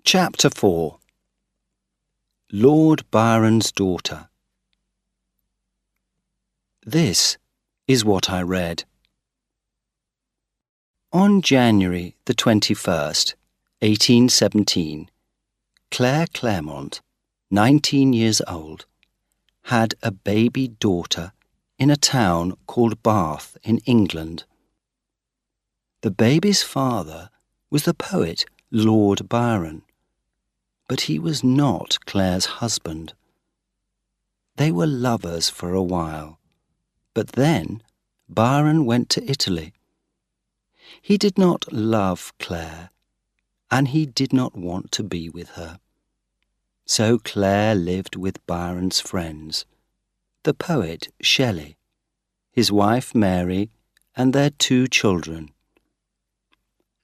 Chapter 4. Lord Byron's Daughter. This is what I read. On January the 21st, 1817, Claire Clairmont, 19 years old, had a baby daughter in a town called Bath in England. The baby's father was the poet Lord Byron, but he was not Claire's husband. They were lovers for a while, but then Byron went to Italy. He did not love Claire, and he did not want to be with her. So Claire lived with Byron's friends, the poet Shelley, his wife Mary, and their 2 children.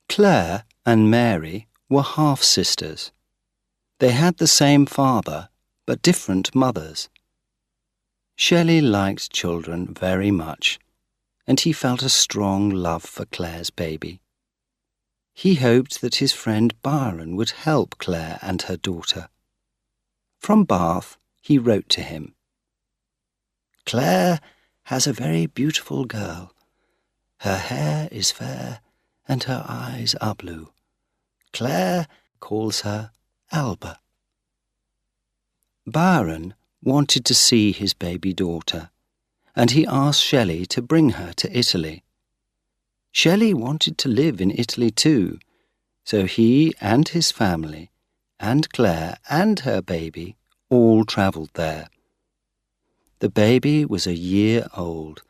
Claire and Mary were half-sisters. They had the same father, but different mothers. Shelley liked children very much, and he felt a strong love for Claire's baby. He hoped that his friend Byron would help Claire and her daughter. From Bath, he wrote to him, "Claire has a very beautiful girl. Her hair is fair, and her eyes are blue. Claire calls her Alba." Byron wanted to see his baby daughter, and he asked Shelley to bring her to Italy. Shelley wanted to live in Italy too, so he and his family, and Claire and her baby, all travelled there. The baby was a year old,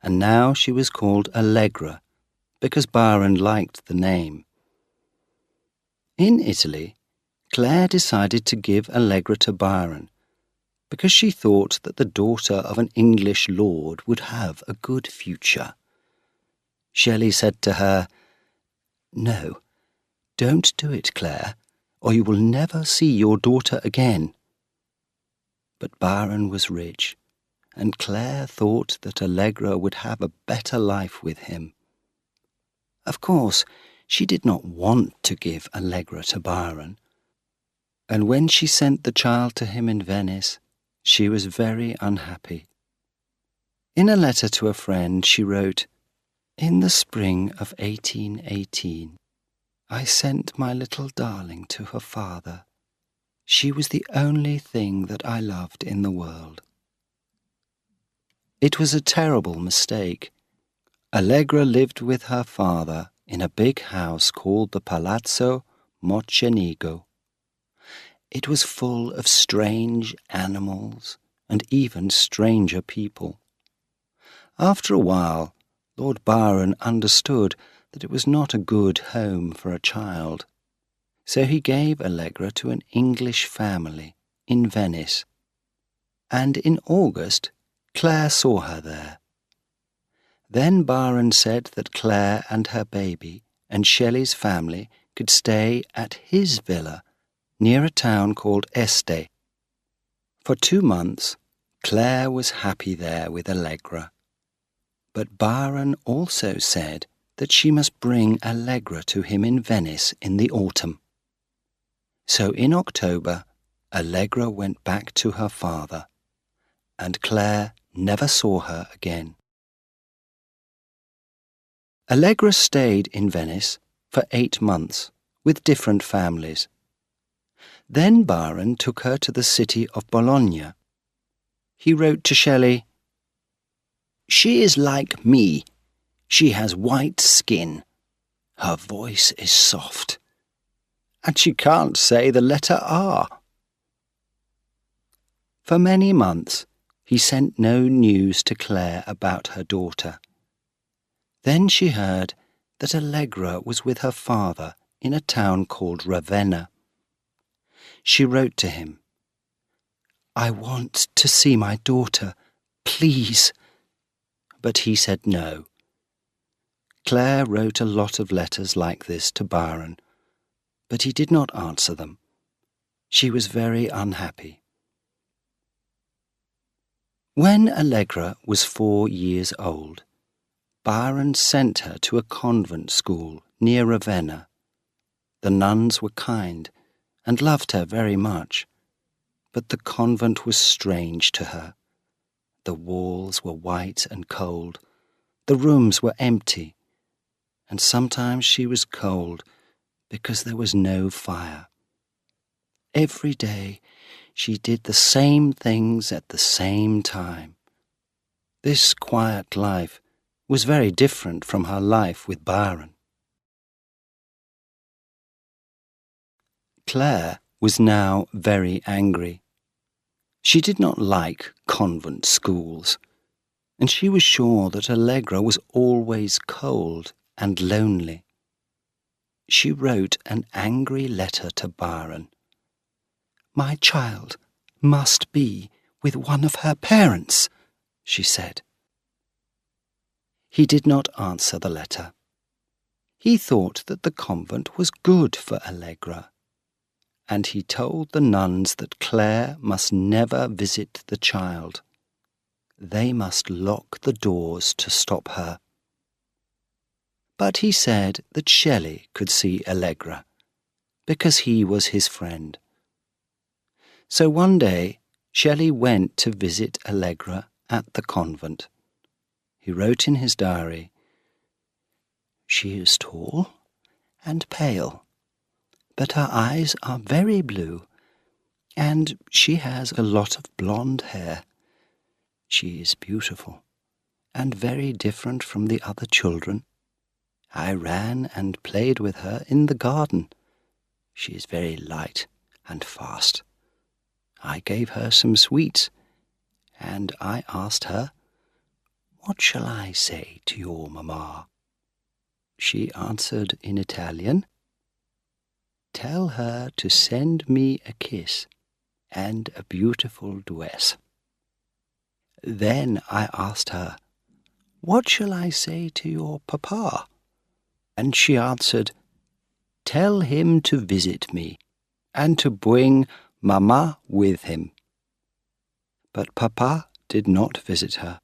and now she was called Allegra, because Byron liked the name. In Italy, Claire decided to give Allegra to Byron, because she thought that the daughter of an English lord would have a good future. Shelley said to her, "No, don't do it, Claire, or you will never see your daughter again." But Byron was rich, and Claire thought that Allegra would have a better life with him. Of course, she did not want to give Allegra to Byron, and when she sent the child to him in Venice, she was very unhappy. In a letter to a friend, she wrote, "In the spring of 1818, I sent my little darling to her father. She was the only thing that I loved in the world." It was a terrible mistake. Allegra lived with her father in a big house called the Palazzo Mocenigo. It was full of strange animals and even stranger people. After a while, Lord Byron understood that it was not a good home for a child, so he gave Allegra to an English family in Venice, and in August Claire saw her there. Then Byron said that Claire and her baby and Shelley's family could stay at his villa near a town called Este. For 2 months, Claire was happy there with Allegra. But Byron also said that she must bring Allegra to him in Venice in the autumn. So in October, Allegra went back to her father, and Claire never saw her again. Allegra stayed in Venice for 8 months with different families. Then Byron took her to the city of Bologna. He wrote to Shelley, "She is like me. She has white skin. Her voice is soft. And she can't say the letter R." For many months, he sent no news to Claire about her daughter. Then she heard that Allegra was with her father in a town called Ravenna. She wrote to him, "I want to see my daughter, please." But he said no. Claire wrote a lot of letters like this to Byron, but he did not answer them. She was very unhappy. When Allegra was 4 years old, Byron sent her to a convent school near Ravenna. The nuns were kind, and loved her very much. But the convent was strange to her. The walls were white and cold, the rooms were empty, and sometimes she was cold because there was no fire. Every day she did the same things at the same time. This quiet life was very different from her life with Byron. Claire was now very angry. She did not like convent schools, and she was sure that Allegra was always cold and lonely. She wrote an angry letter to Byron. "My child must be with one of her parents," she said. He did not answer the letter. He thought that the convent was good for Allegra, and he told the nuns that Claire must never visit the child. They must lock the doors to stop her. But he said that Shelley could see Allegra, because he was his friend. So one day Shelley went to visit Allegra at the convent. He wrote in his diary, "She is tall and pale, but her eyes are very blue, and she has a lot of blonde hair. She is beautiful, and very different from the other children. I ran and played with her in the garden. She is very light and fast. I gave her some sweets, and I asked her, 'What shall I say to your mamma?' She answered in Italian, 'Tell her to send me a kiss and a beautiful dress.' Then I asked her, 'What shall I say to your papa?' And she answered, 'Tell him to visit me, and to bring mamma with him.' But papa did not visit her,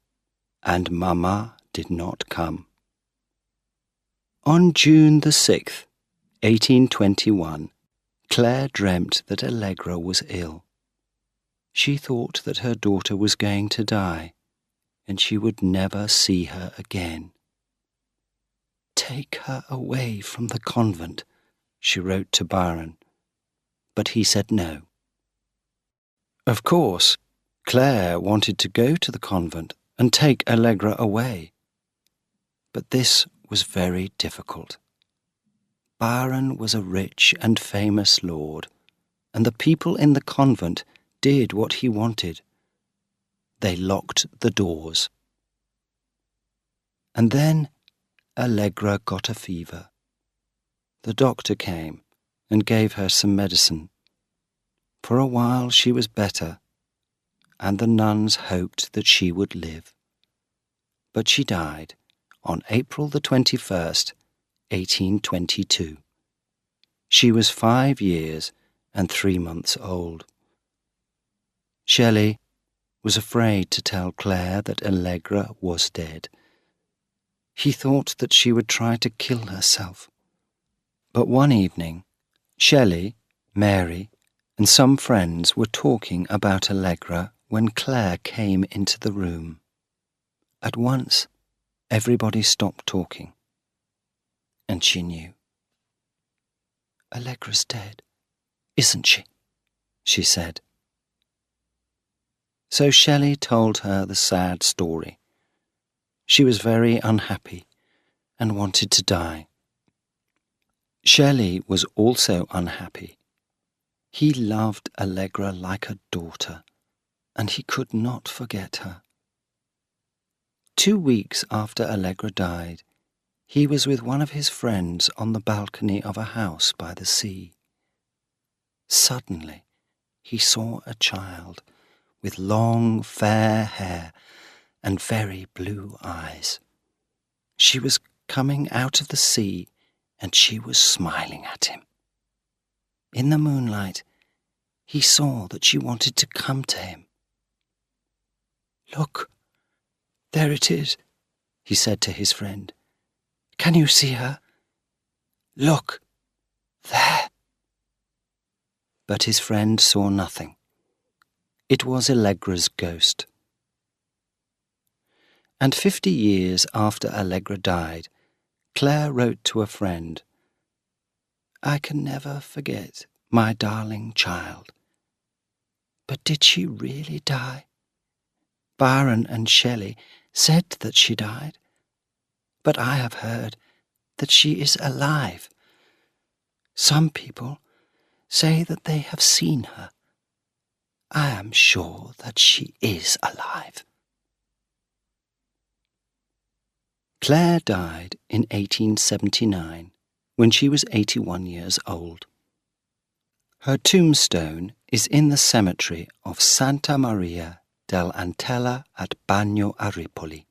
and mamma did not come. On June the 6th, 1821, Claire dreamt that Allegra was ill. She thought that her daughter was going to die, and she would never see her again. 'Take her away from the convent,' she wrote to Byron, but he said no. Of course, Claire wanted to go to the convent and take Allegra away, but this was very difficult. Byron was a rich and famous lord, and the people in the convent did what he wanted. They locked the doors. And then Allegra got a fever. The doctor came and gave her some medicine. For a while she was better, and the nuns hoped that she would live. But she died on April the 21st, 1822. She was 5 years and 3 months old. Shelley was afraid to tell Claire that Allegra was dead. He thought that she would try to kill herself. But one evening, Shelley, Mary, and some friends were talking about Allegra when Claire came into the room. At once, everybody stopped talking, and she knew. "Allegra's dead, isn't she?" she said. So Shelley told her the sad story. She was very unhappy and wanted to die. Shelley was also unhappy. He loved Allegra like a daughter, and he could not forget her. 2 weeks after Allegra died, he was with one of his friends on the balcony of a house by the sea. Suddenly, he saw a child with long, fair hair and very blue eyes. She was coming out of the sea, and she was smiling at him. In the moonlight, he saw that she wanted to come to him. "Look, there it is," he said to his friend. "Can you see her? Look, there." but his friend saw nothing. It was Allegra's ghost. And 50 years after Allegra died, Claire wrote to a friend, "I can never forget my darling child. But did she really die? Byron and Shelley said that she died, but I have heard that she is alive. Some people say that they have seen her. I am sure that she is alive." Claire died in 1879 when she was 81 years old. Her tombstone is in the cemetery of Santa Maria dell'Antella at Bagno a Ripoli.